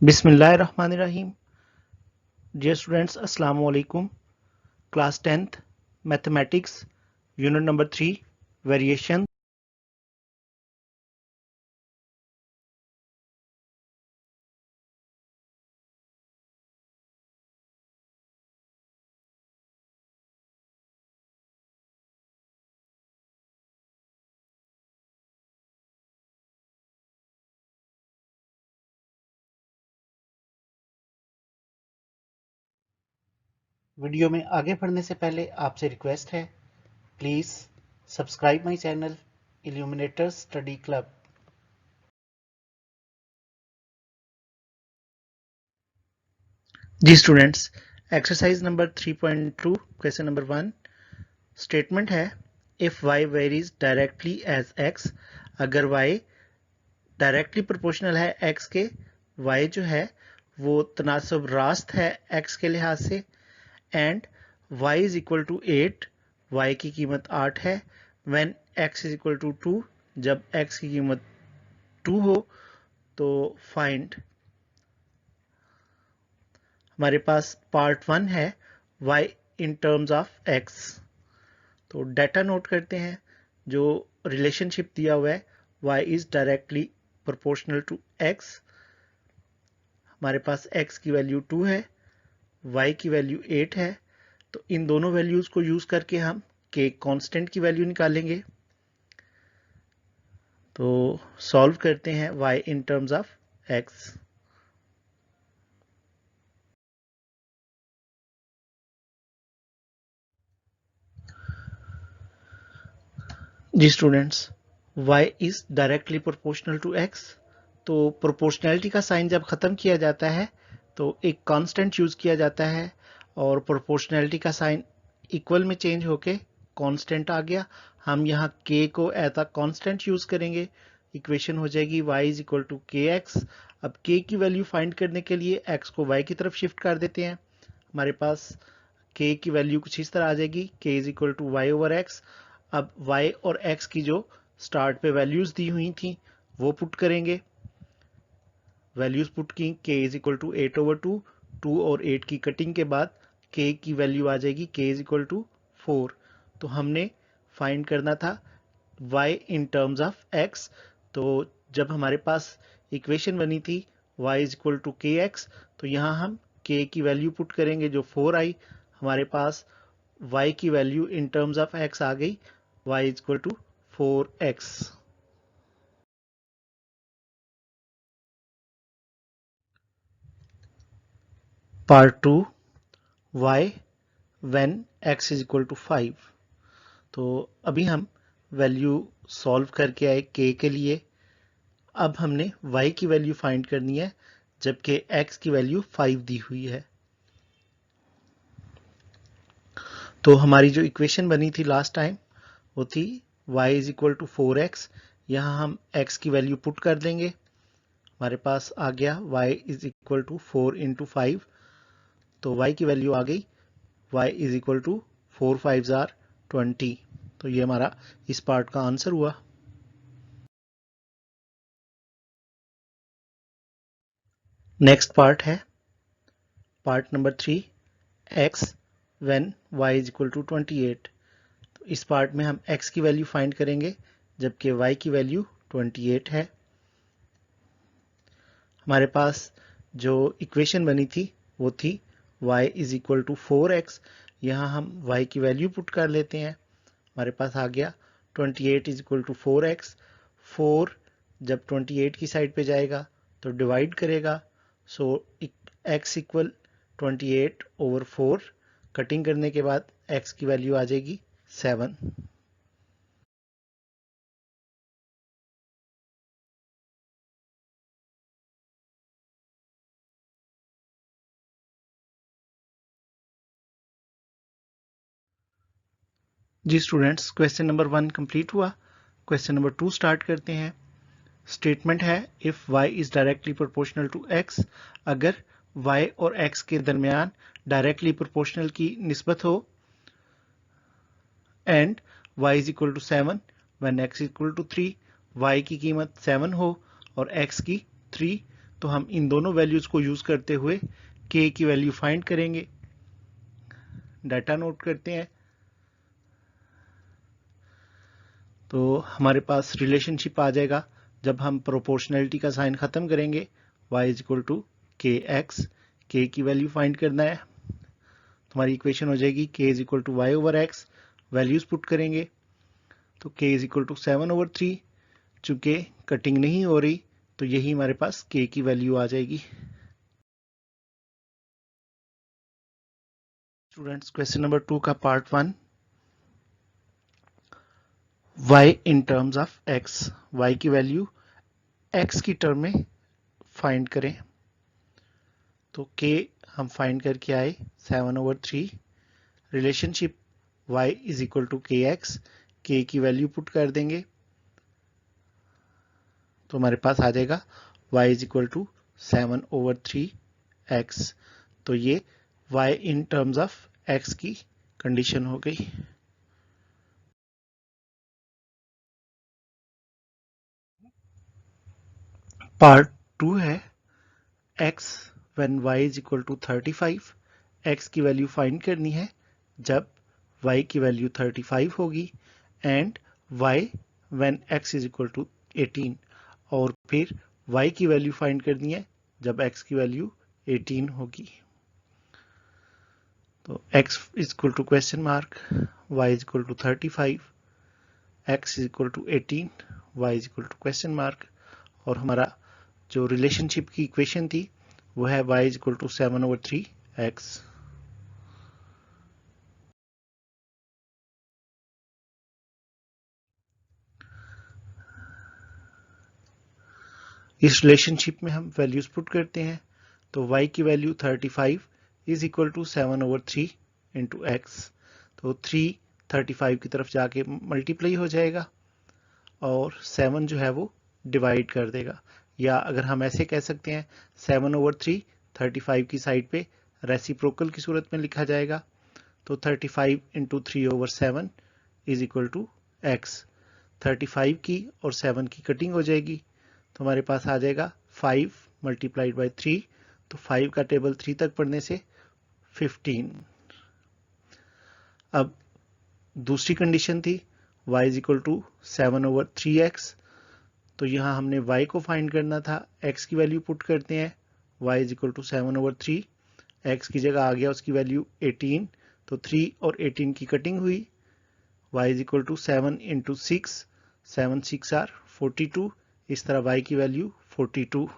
बिस्मिल्लाहिर्रहमानिर्रहीम। Dear students, अस्सलाम वालेकुम। Class 10th mathematics unit number 3 variation. Video में आगे बढ़ने से पहले आपसे रिक्वेस्ट है, please subscribe my channel illuminators study club. जी students, exercise number 3.2 question number 1 statement है, if y varies directly as x, अगर y डायरेक्टली प्रोपोर्शनल है x के, y जो है वो तनासब रास्त है x के लिहाज से, and y is equal to 8, y की कीमत 8 है, when x is equal to 2, जब x की कीमत 2 हो, तो फाइंड। हमारे पास पार्ट 1 है y in terms of x। तो डाटा नोट करते हैं। जो रिलेशनशिप दिया हुआ है y is directly proportional to x, हमारे पास x की वैल्यू 2 है, y की वैल्यू 8 है, तो इन दोनों वैल्यूज को यूज करके हम k कांस्टेंट की वैल्यू निकालेंगे। तो सॉल्व करते हैं y in terms of x। जी students, y is directly proportional to x। तो प्रोपोर्शनैलिटी का साइन जब खत्म किया जाता है तो एक कांस्टेंट यूज किया जाता है, और प्रोपोर्शनैलिटी का साइन इक्वल में चेंज होके कांस्टेंट आ गया। हम यहाँ k को एज अ कांस्टेंट यूज करेंगे। इक्वेशन हो जाएगी y is equal to K x. अब k की वैल्यू फाइंड करने के लिए x को y की तरफ शिफ्ट कर देते हैं। हमारे पास k की वैल्यू कुछ इस तरह आ जाएगी, k is equal to Y over X. अब y और x की जो स्टार्ट पे वैल्यूज दी हुई थी वो पुट करेंगे। वैल्यूज पुट की, k is equal to 8 over 2, 2 और 8 की कटिंग के बाद k की वैल्यू आ जाएगी k इज इक्वल टू 4। तो हमने फाइंड करना था y in terms of x। तो जब हमारे पास इक्वेशन बनी थी y is equal to K x, तो यहाँ हम k की वैल्यू पुट करेंगे जो 4 आई। हमारे पास y की value in terms of x आ गई, y is equal to 4x। Part 2, y when x is equal to 5। तो अभी हम वैल्यू सॉल्व करके आए k के लिए। अब हमने y की वैल्यू फाइंड करनी है जबकि x की वैल्यू 5 दी हुई है। तो हमारी जो इक्वेशन बनी थी लास्ट टाइम वो थी y is equal to 4x। यहाँ हम x की वैल्यू पुट कर देंगे। हमारे पास आ गया y is equal to 4 into 5। तो y की वैल्यू आ गई y is equal to 4 5 are 20। तो ये हमारा इस पार्ट का आंसर हुआ। नेक्स्ट पार्ट है part number 3, x when y is equal to 28। तो इस पार्ट में हम x की वैल्यू फाइंड करेंगे जबकि y की वैल्यू 28 है। हमारे पास जो इक्वेशन बनी थी वो थी y is equal to 4x। यहाँ हम y की वैल्यू पुट कर लेते हैं। हमारे पास आ गया 28 इज इक्वल टू 4x। 4 जब 28 की साइड पे जाएगा तो डिवाइड करेगा, so x equal 28 over 4। Cutting करने के बाद x की वैल्यू आ जाएगी 7। जी स्टूडेंट्स, क्वेश्चन नंबर 1 कंप्लीट हुआ। क्वेश्चन नंबर 2 स्टार्ट करते हैं। स्टेटमेंट है, if y is directly proportional to x, अगर y और x के दरमियान डायरेक्टली प्रोपोर्शनल की निस्बत हो, and y is equal to 7 when x equal to 3, y की कीमत 7 हो और x की 3, तो हम इन दोनों वैल्यूज को यूज करते हुए k की वैल्यू फाइंड करेंगे। डाटा नोट करते हैं। तो हमारे पास रिलेशनशिप आ जाएगा जब हम प्रोपोर्शनैलिटी का साइन खत्म करेंगे, y is equal to K x, के की वैल्यू फाइंड करना है। तो हमारी इक्वेशन हो जाएगी k is equal to Y over X, values put करेंगे तो k इज इक्वल टू 7/3। चूंकि कटिंग नहीं हो रही तो यही हमारे पास k की वैल्यू आ जाएगी। स्टूडेंट्स, क्वेश्चन नंबर 2 का part 1, y in terms of x, y की वैल्यू x की टर्म में फाइंड करें। तो k हम फाइंड करके आए 7/3। Relationship y is equal to K X, k की वैल्यू पुट कर देंगे तो हमारे पास आ जाएगा y is equal to 7/3x। तो ये y in terms of x की कंडीशन हो गई। पार्ट 2 है x when y is equal to 35। x की वैल्यू फाइंड करनी है जब y की वैल्यू 35 होगी, and y when x is equal to 18। और फिर y की वैल्यू फाइंड करनी है जब x की वैल्यू 18 होगी। तो x is equal to question mark, y is equal to 35, x is equal to 18, y is equal to question mark. और हमारा जो रिलेशनशिप की इक्वेशन थी वो है y is equal to 7/3x। इस रिलेशनशिप में हम वैल्यूज पुट करते हैं तो y की value 35 is equal to 7/3 into X. तो 3 35 की तरफ जाके मल्टीप्लाई हो जाएगा और 7 जो है वो डिवाइड कर देगा, या अगर हम ऐसे कह सकते हैं 7/3 35 की साइड पे रेसिप्रोकल की सूरत में लिखा जाएगा। तो 35 into 3/7 is equal to X. 35 की और 7 की कटिंग हो जाएगी तो हमारे पास आ जाएगा 5 मल्टीप्लाइड बाई 3। तो 5 का टेबल 3 तक पढ़ने से 15। अब दूसरी कंडीशन थी y is equal to 7/3x। तो यहाँ हमने y को फाइंड करना था, x की वैल्यू पुट करते हैं, y is equal to 7/3, x की जगह आ गया उसकी वैल्यू 18। तो 3 और 18 की कटिंग हुई, y is equal to 7 into 6, 7 6 are 42। इस तरह y की value 42।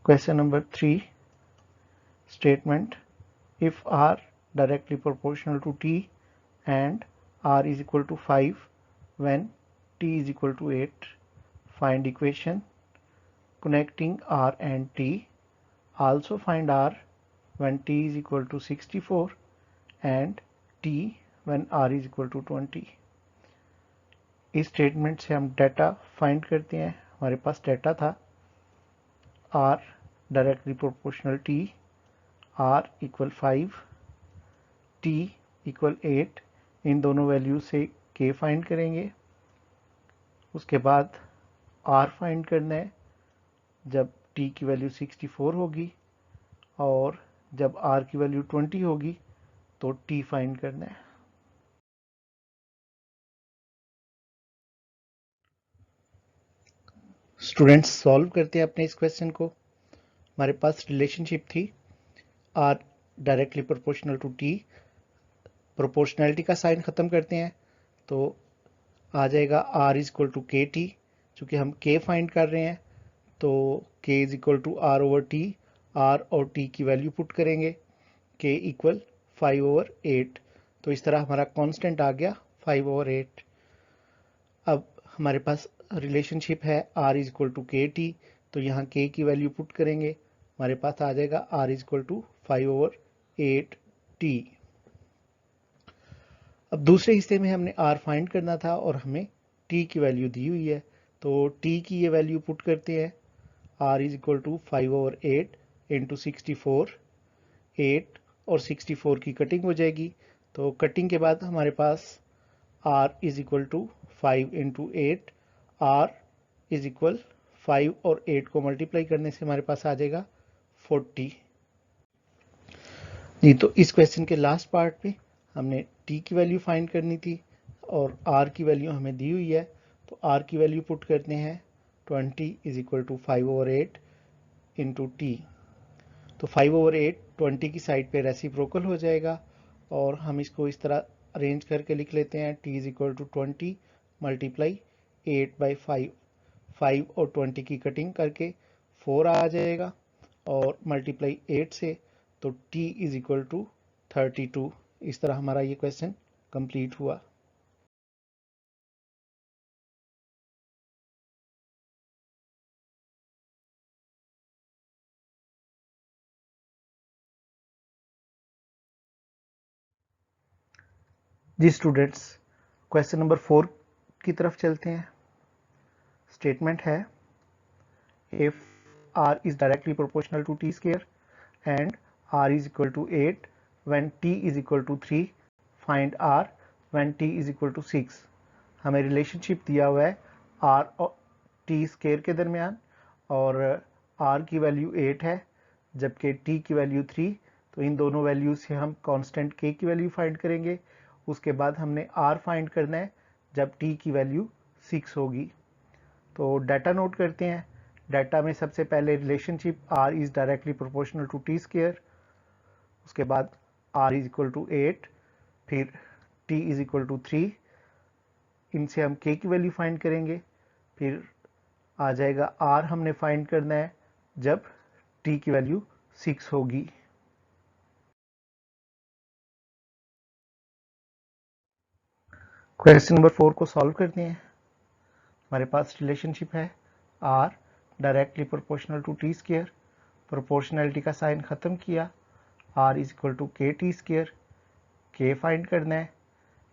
Question number 3 statement: if r directly proportional to t and r is equal to 5 when t is equal to 8, find equation connecting r and t. Also find r when t is equal to 64 and t when r is equal to 20. इस statement से हम data find करते हैं। हमारे पास data था r directly proportional t, r equal 5, t equal 8। इन दोनों value से k find करेंगे। उसके बाद r फाइंड करना है जब t की वैल्यू 64 होगी, और जब r की वैल्यू 20 होगी तो t फाइंड करना है। स्टूडेंट्स, सॉल्व करते हैं अपने इस क्वेश्चन को। हमारे पास रिलेशनशिप थी r directly proportional to t। Proportionality का साइन खत्म करते हैं तो आ जाएगा r is equal to K T. चूंकि हम k फाइंड कर रहे हैं तो k is equal to r over t। r और t की वैल्यू पुट करेंगे, k इक्वल 5/8। तो इस तरह हमारा कांस्टेंट आ गया 5/8। अब हमारे पास रिलेशनशिप है r is equal to K T. तो यहाँ k की वैल्यू पुट करेंगे, हमारे पास आ जाएगा r is equal to 5/8t। अब दूसरे हिस्से में हमने r फाइंड करना था और हमें t की वैल्यू दी हुई है, तो t की ये वैल्यू पुट करते हैं r is equal to 5/8 into 64, 8 और 64 की कटिंग हो जाएगी। तो कटिंग के बाद हमारे पास r is equal to 5 into 8, r is equal 5 और 8 को मल्टीप्लाई करने से हमारे पास आ जाएगा 40। जी, तो इस क्वेश्चन के लास्ट पार्ट पे हमने t की वैल्यू फाइंड करनी थी और r की वैल्यू हमें दी हुई है। तो r की वैल्यू पुट करते हैं 20 is equal to 5/8 into T. तो 5/8 20 की साइड पे रेसिप्रोकल हो जाएगा और हम इसको इस तरह अरेंज करके लिख लेते हैं। t is equal to 20 multiply 8/5, 5 और 20 की कटिंग करके 4 आ जाएगा और मल्टीप्लाई 8 से, तो t इज इक्वल टू 32। इस तरह हमारा ये क्वेश्चन कंप्लीट हुआ। जी स्टूडेंट्स, क्वेश्चन नंबर 4 की तरफ चलते हैं। स्टेटमेंट है if r is directly proportional to t square and r is equal to 8 when t is equal to 3, find r when t is equal to 6। हमें relationship दिया हुआ है r और t स्क्वायर के दरमियान और r की वैल्यू 8 है जबकि t की वैल्यू 3। तो इन दोनों वैल्यू से हम कांस्टेंट k की वैल्यू फाइंड करेंगे। उसके बाद हमने r फाइंड करना है जब t की वैल्यू 6 होगी। तो डाटा नोट करते हैं। डाटा में सबसे पहले relationship r is directly proportional to t square, उसके बाद r इज इक्वल टू 8, फिर t इज इक्वल टू 3। इनसे हम k की वैल्यू फाइंड करेंगे। फिर आ जाएगा r हमने फाइंड करना है जब t की वैल्यू 6 होगी। क्वेश्चन नंबर 4 को सॉल्व करते हैं। हमारे पास रिलेशनशिप है r directly proportional to T square. Proportionality का साइन खत्म किया, r is equal to K T square. k find करना है,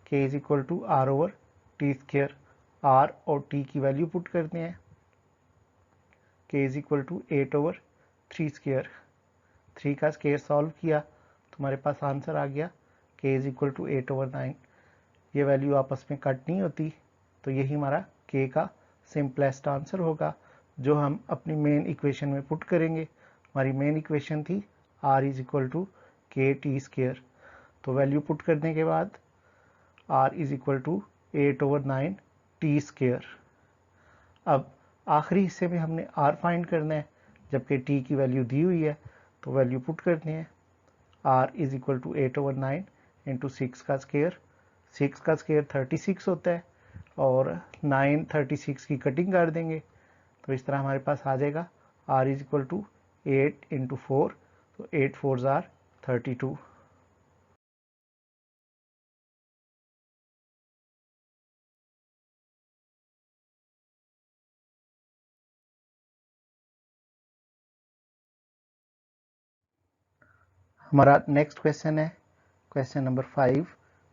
k is equal to r over T square. r और t की वैल्यू पुट करते हैं। k is equal to 8 over 3 square. 3 का स्क्वायर सॉल्व किया तो हमारे पास आंसर आ गया k is equal to 8 over 9। ये वैल्यू आपस में कट नहीं होती, तो यही हमारा k का सिंपलेस्ट आंसर होगा जो हम अपनी मेन इक्वेशन में पुट करेंगे। हमारी मेन इक्वेशन थी r is equal to K T square. तो वैल्यू पुट करने के बाद r is equal to 8 over 9 T square. अब आखिरी हिस्से में हमने r फाइंड करना है जबकि t की वैल्यू दी हुई है। तो वैल्यू पुट करते हैं, r is equal to 8 over 9 into 6 का स्क्वायर। 6 का स्क्वायर 36 होता है और 9 36 की कटिंग कर देंगे तो इस तरह हमारे पास आ जाएगा r is equal to 8 into 4। तो 8 4 आर 32। हमारा नेक्स्ट क्वेश्चन है क्वेश्चन नंबर 5।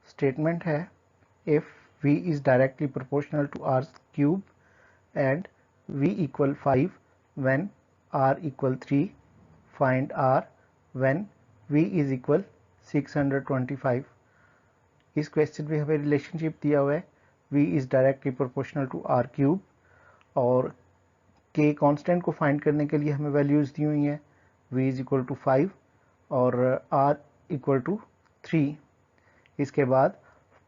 स्टेटमेंट है if v is directly proportional to r cube and v equal 5 when r equal 3, find r when v is equal 625। इस question में हमें relationship दिया हुआ है v is directly proportional to r cube और k constant को find करने के लिए हमें वैल्यूज दी हुई हैं v is equal to 5 और r equal to 3। इसके बाद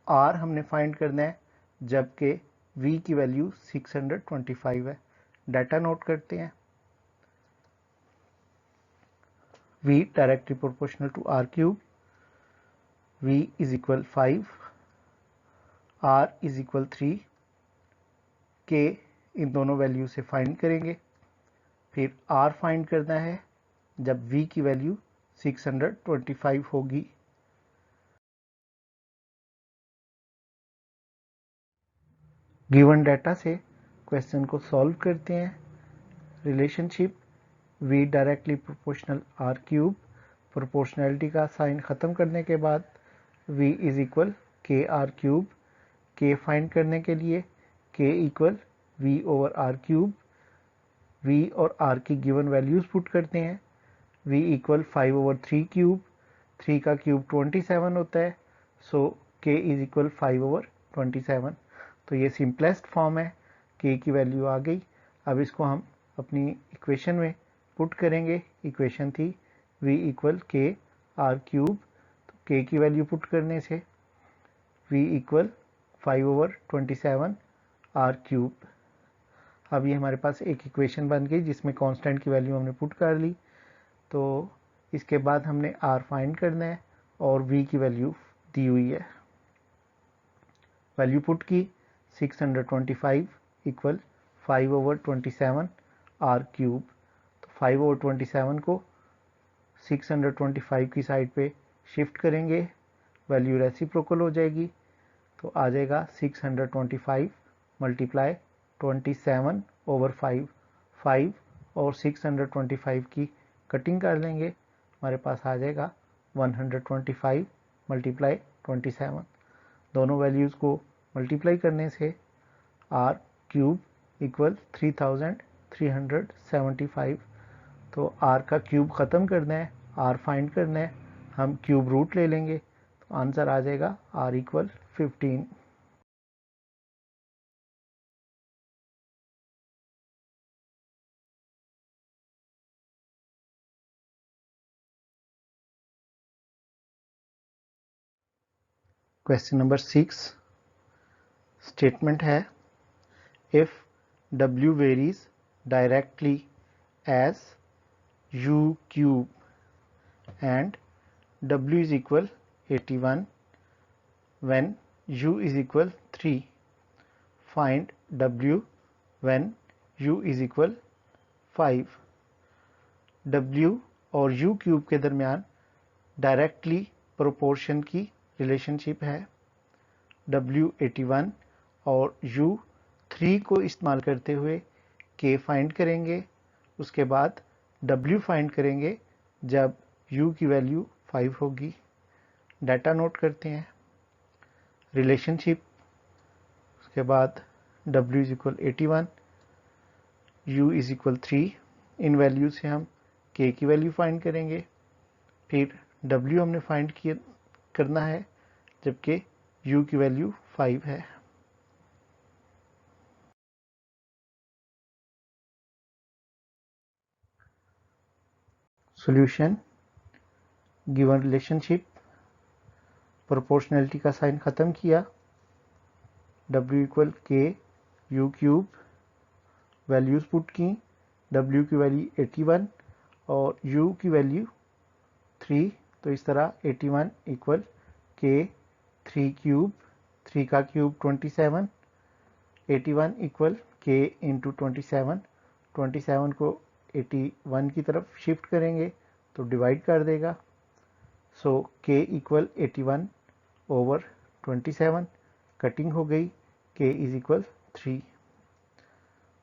r हमने फाइंड करना है जबकि v की वैल्यू 625 है। डाटा नोट करते हैं। v directly proportional to r cube, v is equal 5, r is equal 3, k इन दोनों वैल्यू से फाइंड करेंगे। फिर r फाइंड करना है जब v की वैल्यू 625 होगी। गिवन डाटा से क्वेश्चन को सॉल्व करते हैं। Relationship v directly proportional r cube, proportionality का साइन ख़त्म करने के बाद v इज इक्वल के आर क्यूब। k फाइंड करने के लिए k equal v over r cube. v और r की गिवन वैल्यूज पुट करते हैं। v इक्वल 5/3 क्यूब, 3 का क्यूब 27 होता है, सो k इज इक्वल 5/27। तो ये सिंपलेस्ट फॉर्म है, k की वैल्यू आ गई। अब इसको हम अपनी इक्वेशन में पुट करेंगे। इक्वेशन थी v equal k r cube, तो k की वैल्यू पुट करने से v इक्वल 5/27 r क्यूब। अब ये हमारे पास एक इक्वेशन बन गई जिसमें कांस्टेंट की वैल्यू हमने पुट कर ली। तो इसके बाद हमने r फाइंड करना है और v की वैल्यू दी हुई है। वैल्यू पुट की 625 इक्वल 5/27 r क्यूब। तो 5/27 को 625 की साइड पे शिफ्ट करेंगे, वैल्यू रेसिप्रोकल हो जाएगी, तो आ जाएगा 625 मल्टीप्लाई 27/5। 5 और 625 की कटिंग कर लेंगे, हमारे पास आ जाएगा 125 मल्टीप्लाई 27। दोनों वैल्यूज़ को मल्टीप्लाई करने से r क्यूब इक्वल 3375। तो r का क्यूब ख़त्म करना है, r फाइंड करना है, हम क्यूब रूट ले लेंगे, तो आंसर आ जाएगा r equal 15। Question number 6 statement है, if w varies directly as u cube and w is equal 81 when u is equal 3, find w when u is equal 5। w और u क्यूब के दरमियान directly proportion की relationship है। w 81 और u 3 को इस्तेमाल करते हुए k फाइंड करेंगे, उसके बाद w फाइंड करेंगे जब u की वैल्यू 5 होगी। डाटा नोट करते हैं, रिलेशनशिप, उसके बाद w is equal 81, u is equal 3। In value से हम k की वैल्यू फाइंड करेंगे, फिर w हमने फाइंड करना है जबकि u की वैल्यू 5 है। सॉल्यूशन, गिवन रिलेशनशिप, प्रोपोर्शनैलिटी का साइन ख़त्म किया, w equal k u cube, values put की, w की वैल्यू 81 और u की वैल्यू 3, तो इस तरह 81 इक्वल k 3 क्यूब, 3 का क्यूब 27, 81 इक्वल k इंटू 27, 27 को 81 की तरफ शिफ्ट करेंगे तो डिवाइड कर देगा, सो k इक्वल 81/27, कटिंग हो गई, k इज इक्वल 3।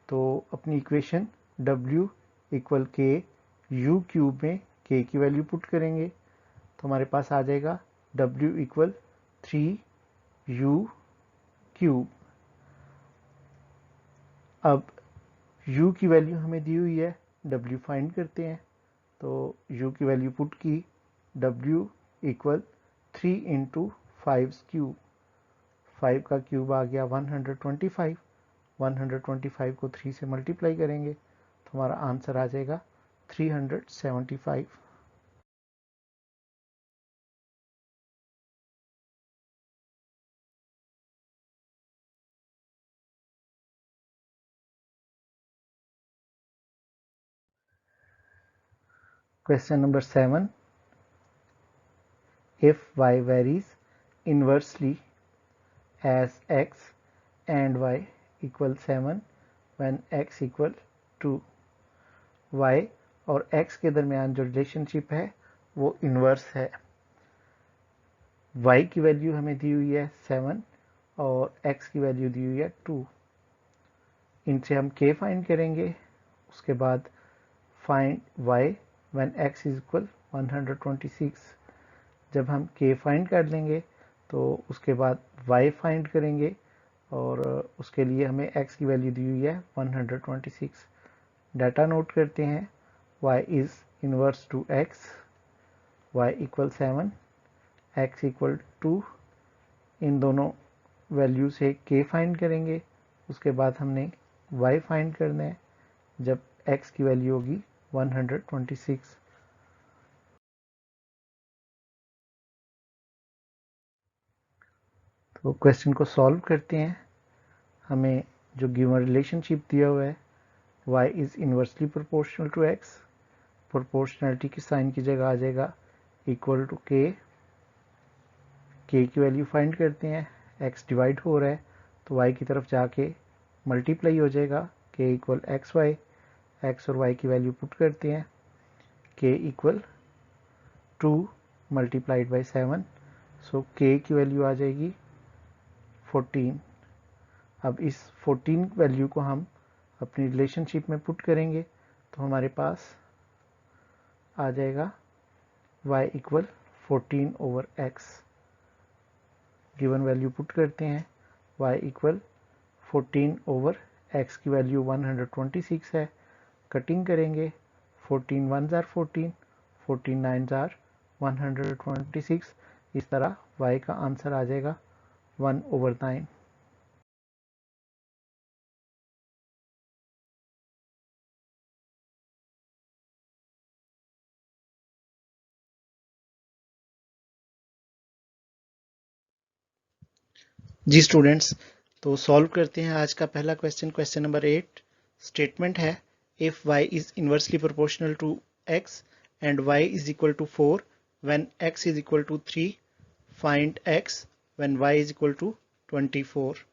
तो अपनी equation w equal k u cube में k की वैल्यू पुट करेंगे, तो हमारे पास आ जाएगा w इक्वल 3u क्यूब। अब u की वैल्यू हमें दी हुई है, w फाइंड करते हैं, तो u की वैल्यू पुट की, w इक्वल 3 इंटू 5 क्यूब, 5 का क्यूब आ गया 125, 125 को 3 से मल्टीप्लाई करेंगे तो हमारा आंसर आ जाएगा 375। Question number 7. If y varies inversely as x and y equal 7 when x equal 2, y और x के दरमियान जो रिलेशनशिप है वो इन्वर्स है। y की वैल्यू हमें दी हुई है 7 और x की वैल्यू दी हुई है 2। इनसे हम k फाइंड करेंगे, उसके बाद find y when x is equal 126। जब हम k फाइंड कर लेंगे तो उसके बाद y फाइंड करेंगे और उसके लिए हमें x की वैल्यू दी हुई है 126। डाटा नोट करते हैं, y is inverse two x, y equal 7, x equal 2, इन दोनों वैल्यू से k फाइंड करेंगे। उसके बाद हमने y फाइंड करना है जब x की वैल्यू होगी 126। तो क्वेश्चन को सॉल्व करते हैं। हमें जो गिवन रिलेशनशिप दिया हुआ है y is inversely proportional to x, proportionality की साइन की जगह आ जाएगा इक्वल टू k की वैल्यू फाइंड करते हैं। x डिवाइड हो रहा है तो y की तरफ जाके मल्टीप्लाई हो जाएगा, k equal X Y, x और y की वैल्यू पुट करते हैं, k equal 2 multiplied by 7, so k की वैल्यू आ जाएगी 14। अब इस 14 वैल्यू को हम अपनी रिलेशनशिप में पुट करेंगे तो हमारे पास आ जाएगा y equal 14 over x। Given value put करते हैं, y इक्वल 14 ओवर x की वैल्यू 126 है। कटिंग करेंगे, 14 1 जार 14, 14 9 जार 126। इस तरह y का आंसर आ जाएगा 1/9। जी स्टूडेंट्स, तो सॉल्व करते हैं आज का पहला क्वेश्चन, क्वेश्चन नंबर 8। स्टेटमेंट है if y is inversely proportional to x and y is equal to 4 when x is equal to 3, find x when y is equal to 24।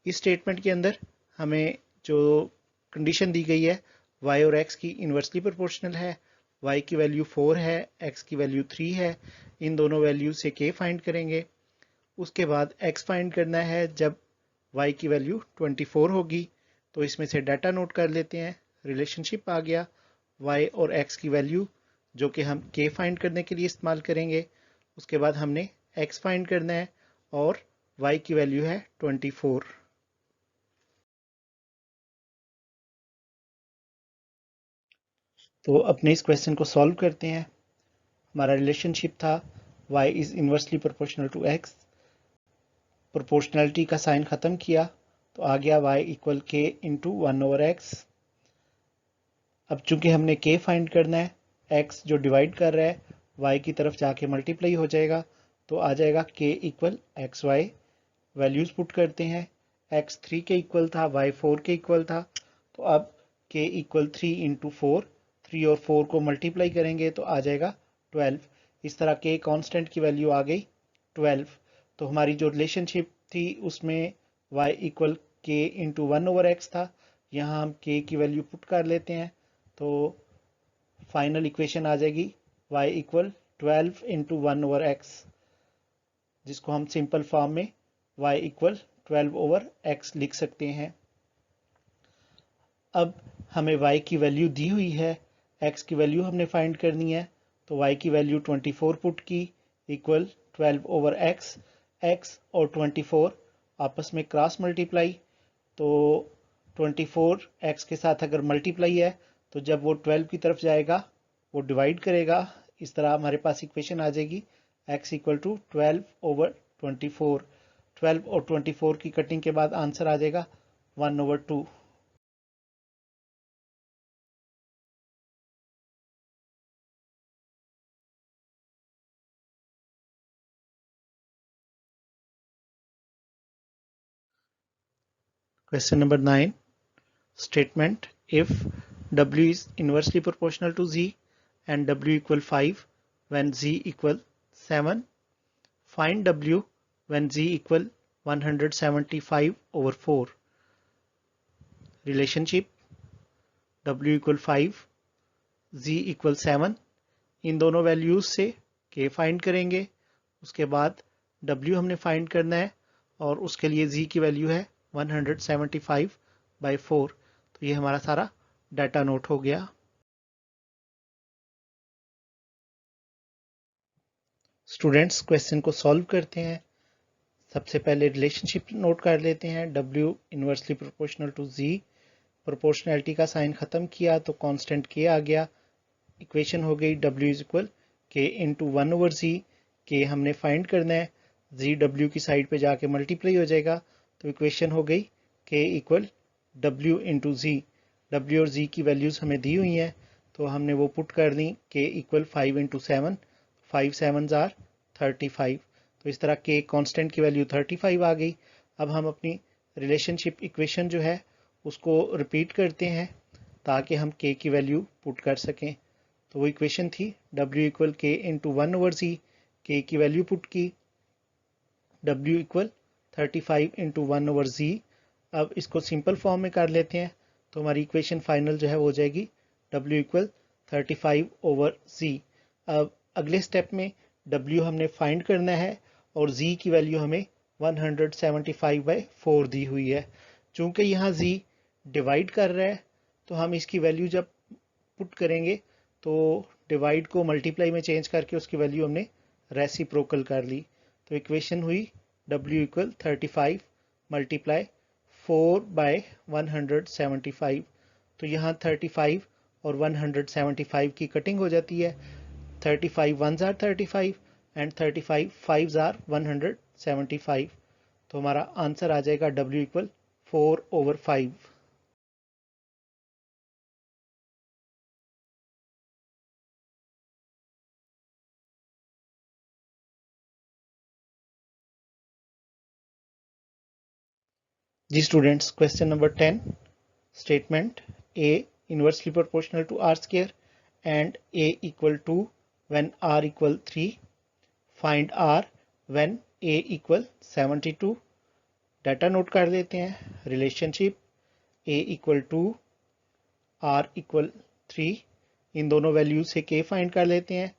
इस स्टेटमेंट के अंदर हमें जो कंडीशन दी गई है y और x की इनवर्सली प्रोपोर्शनल है, y की वैल्यू 4 है, x की वैल्यू 3 है। इन दोनों वैल्यू से k फाइंड करेंगे। उसके बाद x फाइंड करना है जब y की वैल्यू 24 होगी। तो इसमें से डाटा नोट कर लेते हैं। रिलेशनशिप आ गया y और x की वैल्यू, जो कि हम k फाइंड करने के लिए इस्तेमाल करेंगे। उसके बाद हमने x फाइंड करना है और y की वैल्यू है 24। तो अपने इस क्वेश्चन को सॉल्व करते हैं। हमारा रिलेशनशिप था y is inversely proportional to x, proportionality का साइन खत्म किया तो आ गया y equal k into 1/x। अब चूंकि हमने k फाइंड करना है, x जो डिवाइड कर रहा है y की तरफ जाके मल्टीप्लाई हो जाएगा तो आ जाएगा k equal X Y. Values put करते हैं, x 3 के इक्वल था, y 4 के इक्वल था। तो अब k इक्वल 3 इंटू 4, 3 और 4 को मल्टीप्लाई करेंगे तो आ जाएगा 12। इस तरह k कांस्टेंट की वैल्यू आ गई 12। तो हमारी जो रिलेशनशिप थी उसमें y equal k into 1/x था। यहाँ हम k की वैल्यू पुट कर लेते हैं तो फाइनल इक्वेशन आ जाएगी y इक्वल 12 इंटू 1/x, जिसको हम सिंपल फॉर्म में y इक्वल 12/x लिख सकते हैं। अब हमें y की वैल्यू दी हुई है, x की वैल्यू हमने फाइंड करनी है। तो y की वैल्यू 24 पुट की इक्वल 12/x। x और 24 आपस में क्रॉस मल्टीप्लाई, तो 24 x के साथ अगर मल्टीप्लाई है तो जब वो 12 की तरफ जाएगा वो डिवाइड करेगा। इस तरह हमारे पास इक्वेशन आ जाएगी x इक्वल टू 12/24। 12 और 24 की कटिंग के बाद आंसर आ जाएगा 1/2। Question number 9. Statement if W is inversely proportional to Z and W equal 5 when Z equal 7, find W when Z equal 175/4. Relationship W equal 5, Z equal 7, इन दोनों values से K find करेंगे। उसके बाद W हमने find करना है और उसके लिए Z की वैल्यू है 175/4। तो ये हमारा सारा डाटा नोट हो गया। स्टूडेंट्स, क्वेश्चन को सॉल्व करते हैं। सबसे पहले रिलेशनशिप नोट कर लेते हैं, W inversely proportional to Z, proportionality का साइन ख़त्म किया तो कांस्टेंट के आ गया। इक्वेशन हो गई W इज इक्वल के इंटू 1/z। के हमने फाइंड करना है, z W की साइड पे जाके मल्टीप्लाई हो जाएगा, तो इक्वेशन हो गई के equal W into Z। W और Z की वैल्यूज़ हमें दी हुई हैं तो हमने वो पुट कर दी। के इक्वल 5 इंटू 7, 5 7 आर 35। तो इस तरह के कांस्टेंट की वैल्यू 35 आ गई। अब हम अपनी रिलेशनशिप इक्वेशन जो है उसको रिपीट करते हैं ताकि हम के की वैल्यू पुट कर सकें। तो वो इक्वेशन थी W इक्वल के इंटू 1/z। के की वैल्यू पुट की, W इक्वल 35 इंटू 1/z। अब इसको सिंपल फॉर्म में कर लेते हैं तो हमारी इक्वेशन फाइनल जो है वो हो जाएगी W इक्वल 35/z। अब अगले स्टेप में W हमने फाइंड करना है और Z की वैल्यू हमें 175/4 दी हुई है। चूंकि यहाँ Z डिवाइड कर रहा है तो हम इसकी वैल्यू जब पुट करेंगे तो डिवाइड को मल्टीप्लाई में चेंज करके उसकी वैल्यू हमने रेसिप्रोकल कर ली। तो इक्वेशन हुई W इक्वल 35 मल्टीप्लाई 4/175। तो यहाँ 35 और 175 की कटिंग हो जाती है। 35 1s are 35 and 35 5s are 175। तो हमारा आंसर आ जाएगा W इक्वल 4/5। जी students, question number 10 statement A inversely proportional to r square and A equal to when r equal 3. Find r when A equal 72. Data note कर लेते हैं। Relationship A equal to r equal 3, इन दोनों value से K find कर लेते हैं।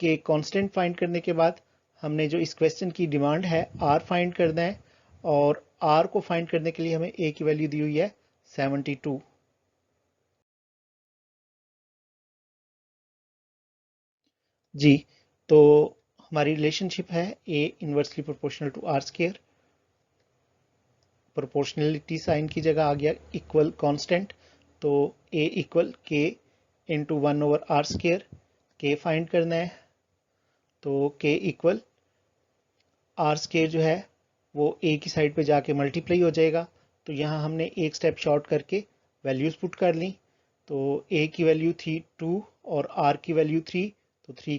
K constant find करने के बाद हमने जो इस क्वेश्चन की डिमांड है R फाइंड करना है और R को फाइंड करने के लिए हमें A की वैल्यू दी हुई है 72। जी, तो हमारी रिलेशनशिप है A inversely proportional to R square. Proportionality sign की जगह आ गया इक्वल कांस्टेंट, तो A equal K into 1/r square. K find करना है तो K इक्वल R स्क्वायर जो है वो A की साइड पे जाके मल्टीप्लाई हो जाएगा। तो यहाँ हमने एक स्टेप शॉर्ट करके वैल्यूज पुट कर ली। तो A की वैल्यू थी 2 और R की वैल्यू 3, तो 3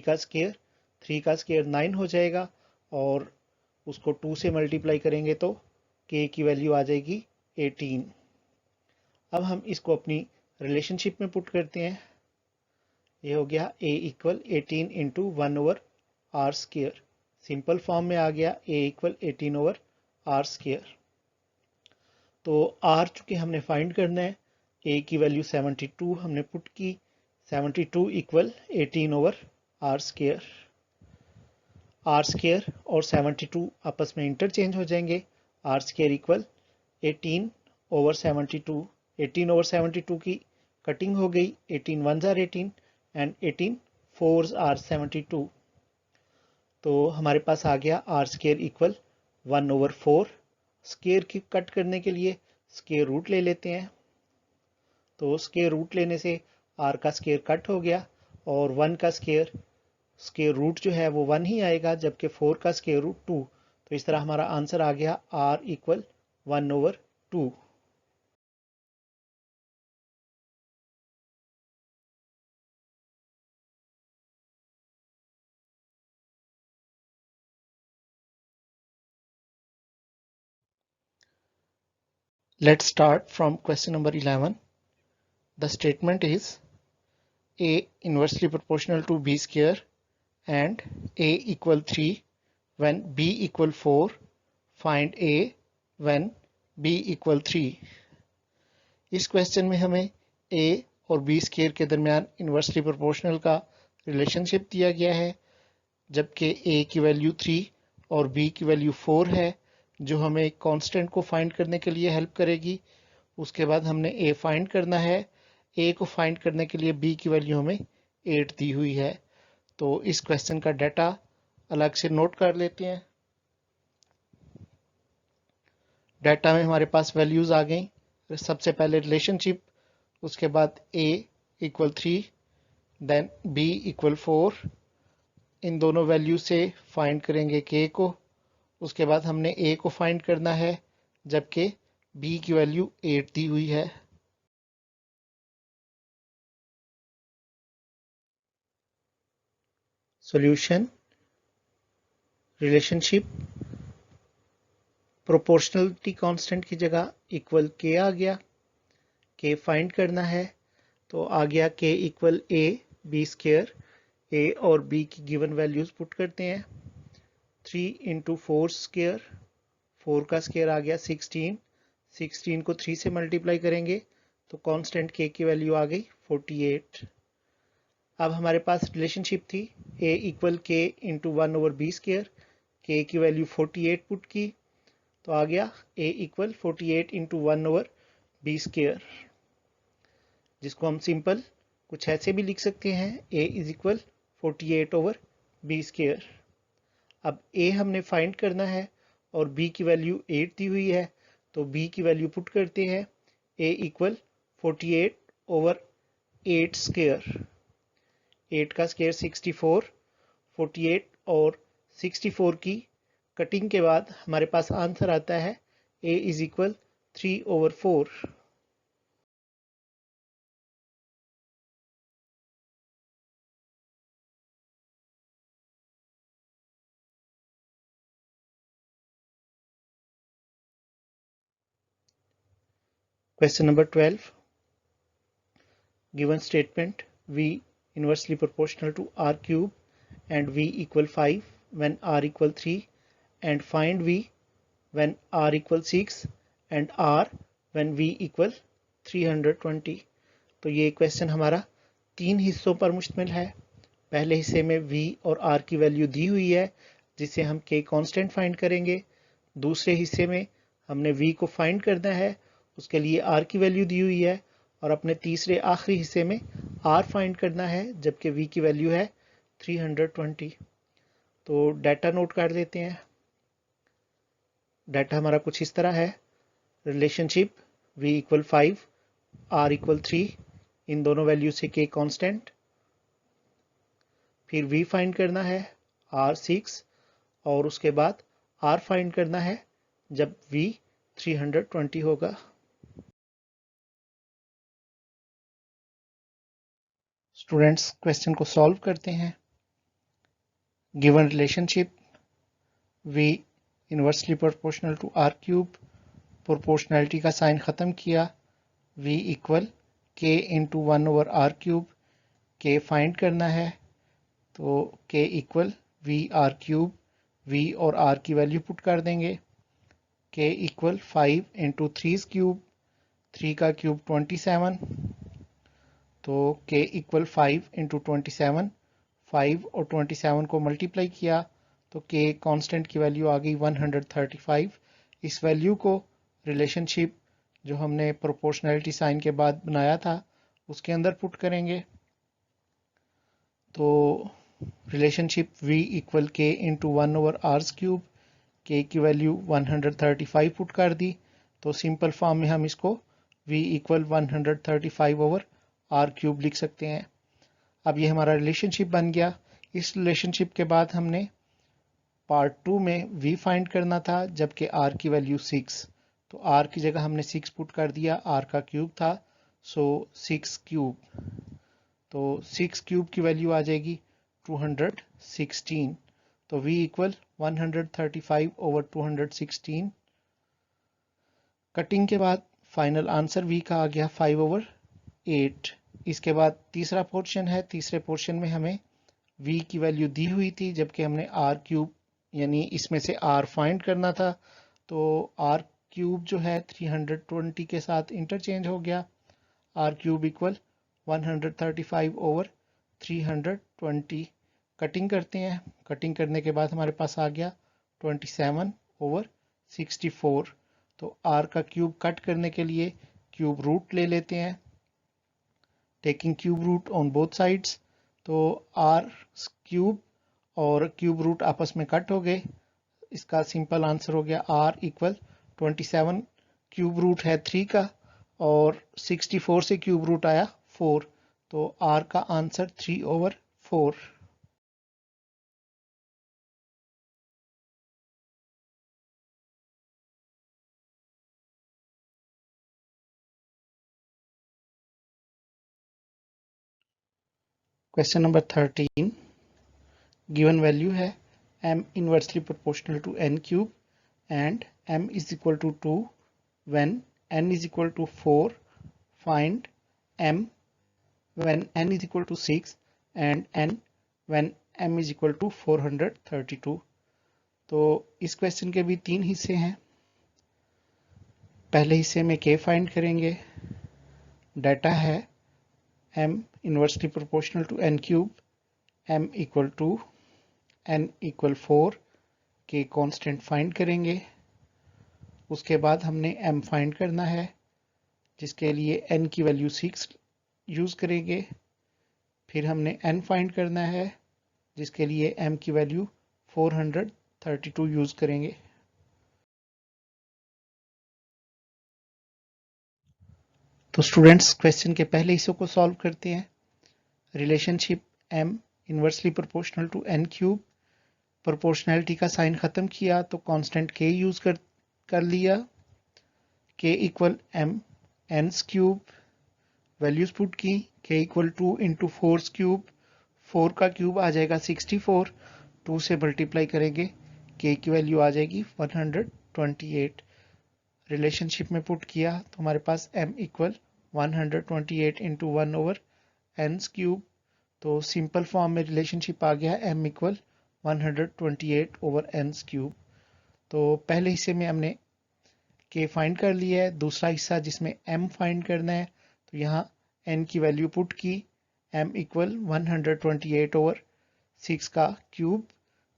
का स्क्वायर 9 हो जाएगा और उसको 2 से मल्टीप्लाई करेंगे तो K की वैल्यू आ जाएगी 18। अब हम इसको अपनी रिलेशनशिप में पुट करते हैं। ये हो गया A equal 18 into 1/r square. Simple form में आ गया A इक्वल 18/r स्क्वायर। तो R चूंकि हमने फाइंड करना है, A की वैल्यू 72 हमने पुट की। 72 equal 18/r square. R square और 72 आपस में इंटरचेंज हो जाएंगे। R square equal 18/72। 18/72 की कटिंग हो गई। 18 1s are 18 and 18 4s are 72। तो हमारे पास आ गया R स्क्वायर इक्वल 1/4। स्क्वायर की कट करने के लिए स्क्वायर रूट ले लेते हैं। तो स्क्वायर रूट लेने से R का स्क्वायर कट हो गया और 1 का स्क्वायर रूट जो है वो 1 ही आएगा, जबकि 4 का स्क्वायर रूट 2। तो इस तरह हमारा आंसर आ गया R equal 1/2। Let's start from question number 11. The statement is A inversely proportional to B square and A equal 3 when B equal 4. Find A when B equal 3. इस क्वेश्चन में हमें A और B स्क्वायर के दरमियान inversely proportional का relationship दिया गया है, जबकि A की वैल्यू 3 और B की वैल्यू 4 है, जो हमें कांस्टेंट को फाइंड करने के लिए हेल्प करेगी। उसके बाद हमने A फाइंड करना है। A को फाइंड करने के लिए B की वैल्यू हमें 8 दी हुई है। तो इस क्वेश्चन का डाटा अलग से नोट कर लेते हैं। डाटा में हमारे पास वैल्यूज आ गई। सबसे पहले रिलेशनशिप, उसके बाद a equal 3, then b equal 4। इन दोनों वैल्यू से फाइंड करेंगे k को। उसके बाद हमने a को फाइंड करना है जबकि b की वैल्यू 8 दी हुई है। सॉल्यूशन, रिलेशनशिप प्रोपोर्शनलिटी कांस्टेंट की जगह इक्वल k आ गया। k फाइंड करना है तो आ गया k equal a b square. a और b की गिवन वैल्यूज पुट करते हैं। 3 इंटू 4 स्क्वायर, 4 का स्क्वायर आ गया 16। 16 को 3 से मल्टीप्लाई करेंगे तो कांस्टेंट k की वैल्यू आ गई 48। अब हमारे पास रिलेशनशिप थी a equal k into 1 over b square. k की वैल्यू 48 पुट की तो आ गया a equal 48 into 1 over b square, जिसको हम सिंपल कुछ ऐसे भी लिख सकते हैं a is equal 48 over b square. अब a हमने फाइंड करना है और b की वैल्यू 8 दी हुई है तो b की वैल्यू पुट करते हैं। a इक्वल 48 ओवर 8 स्क्वायर, 8 का स्क्वायर 64, 48 और 64 की कटिंग के बाद हमारे पास आंसर आता है a is equal 3 over 4। Question number 12. Given statement V inversely proportional to R cube and V equal 5 when R equal 3, and find V when R equal 6 and R when V equal 320। तो ये question हमारा 3 हिस्सों पर मुश्तमिल है। पहले हिस्से में V और R की वैल्यू दी हुई है जिससे हम K कांस्टेंट फाइंड करेंगे। दूसरे हिस्से में हमने V को फाइंड करना है, उसके लिए R की वैल्यू दी हुई है। और अपने तीसरे आखिरी हिस्से में R फाइंड करना है जबकि V की वैल्यू है 320। तो डाटा नोट कर देते हैं। डाटा हमारा कुछ इस तरह है। Relationship V equal 5, R equal 3, इन दोनों वैल्यू से K कांस्टेंट। फिर V फाइंड करना है R 6 और उसके बाद R फाइंड करना है जब V 320 होगा। स्टूडेंट्स क्वेश्चन को सॉल्व करते हैं। Given relationship V inversely proportional to R cube, proportionality का साइन ख़त्म किया। V equal K into 1 over R cube. K find करना है तो K equal V R cube. V और R की वैल्यू पुट कर देंगे। K इक्वल 5 इंटू 3 क्यूब, 3 का क्यूब 27। तो K इक्वल 5 इंटू 27, 5 और 27 को मल्टीप्लाई किया तो K कांस्टेंट की वैल्यू आ गई 135। इस वैल्यू को रिलेशनशिप जो हमने प्रोपोर्शनैलिटी साइन के बाद बनाया था उसके अंदर पुट करेंगे। तो relationship V equal K into 1 over R cube, K की वैल्यू 135 पुट कर दी तो सिंपल फॉर्म में हम इसको V equal 135 over R cube लिख सकते हैं। अब ये हमारा रिलेशनशिप बन गया। इस रिलेशनशिप के बाद हमने पार्ट 2 में V फाइंड करना था जबकि R की वैल्यू 6, तो R की जगह हमने 6 पुट कर दिया, R का क्यूब था सो 6 क्यूब। तो 6 क्यूब की वैल्यू आ जाएगी 216। तो V इक्वल 135 ओवर 216। कटिंग के बाद फाइनल आंसर V का आ गया 5 ओवर 8। इसके बाद तीसरा पोर्शन है। तीसरे पोर्शन में हमें V की वैल्यू दी हुई थी जबकि हमने R क्यूब यानी इसमें से R फाइंड करना था। तो R क्यूब जो है 320 के साथ इंटरचेंज हो गया। R cube equal 135 over 320। Cutting करते हैं। कटिंग करने के बाद हमारे पास आ गया 27 ओवर 64। तो R का क्यूब कट करने के लिए क्यूब रूट ले लेते हैं, taking cube root on both sides. तो R क्यूब और क्यूब रूट आपस में कट हो गए। इसका सिंपल आंसर हो गया R इक्वल 27, क्यूब रूट है 3 का और 64 से क्यूब रूट आया 4, तो r का answer 3/4। Question number 13, given value है m inversely proportional to n cube and m is equal to 2 when n is equal to 4, find m when n is equal to 6 and n when m is equal to 432। तो इस question के भी तीन हिस्से हैं। पहले हिस्से में k फाइंड करेंगे। डाटा है m inversely proportional to n cube, m equal to n equal 4, k constant find करेंगे। उसके बाद हमने m फाइंड करना है, जिसके लिए n की वैल्यू 6 यूज करेंगे। फिर हमने n फाइंड करना है, जिसके लिए m की वैल्यू 432 यूज करेंगे। तो स्टूडेंट्स, क्वेश्चन के पहले हिस्से को सॉल्व करते हैं। Relationship m inversely proportional to n cube, proportionality का साइन खत्म किया तो कांस्टेंट k यूज कर लिया। k equal m n cube, values put की। k इक्वल 2 इंटू 4 क्यूब, 4 का क्यूब आ जाएगा 64, 2 से मल्टीप्लाई करेंगे, k की वैल्यू आ जाएगी 128। रिलेशनशिप में पुट किया तो हमारे पास m equal 128 into 1/n cube. तो सिंपल फॉर्म में रिलेशनशिप आ गया m इक्वल 128/n क्यूब। तो पहले हिस्से में हमने k फाइंड कर लिया है। दूसरा हिस्सा जिसमें m फाइंड करना है, तो यहाँ n की वैल्यू पुट की, m इक्वल 128/6 का क्यूब।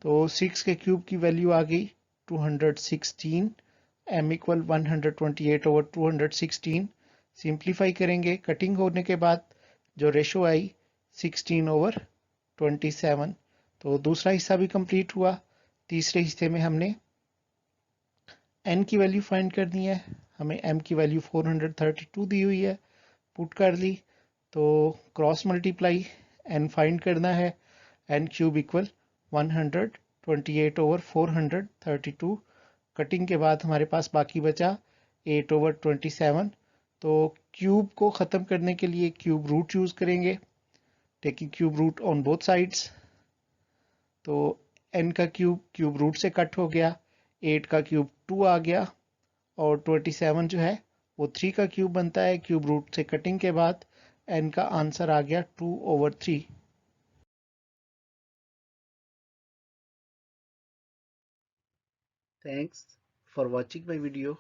तो 6 के क्यूब की वैल्यू आ गई 216, m इक्वल 128/216। सिंप्लीफाई करेंगे, कटिंग होने के बाद जो रेशो आई 16/27। तो दूसरा हिस्सा भी कंप्लीट हुआ। तीसरे हिस्से में हमने n की वैल्यू फाइंड करनी है। हमें m की वैल्यू 432 दी हुई है, पुट कर ली। तो क्रॉस मल्टीप्लाई n फाइंड करना है, n क्यूब इक्वल 128/432। कटिंग के बाद हमारे पास बाकी बचा 8/27। तो क्यूब को ख़त्म करने के लिए क्यूब रूट यूज़ करेंगे, taking cube root on both sides. तो n का क्यूब क्यूब रूट से कट हो गया, 8 का क्यूब 2 आ गया, और 27 जो है वो 3 का क्यूब बनता है। क्यूब रूट से कटिंग के बाद n का आंसर आ गया 2/3। Thanks for watching my video.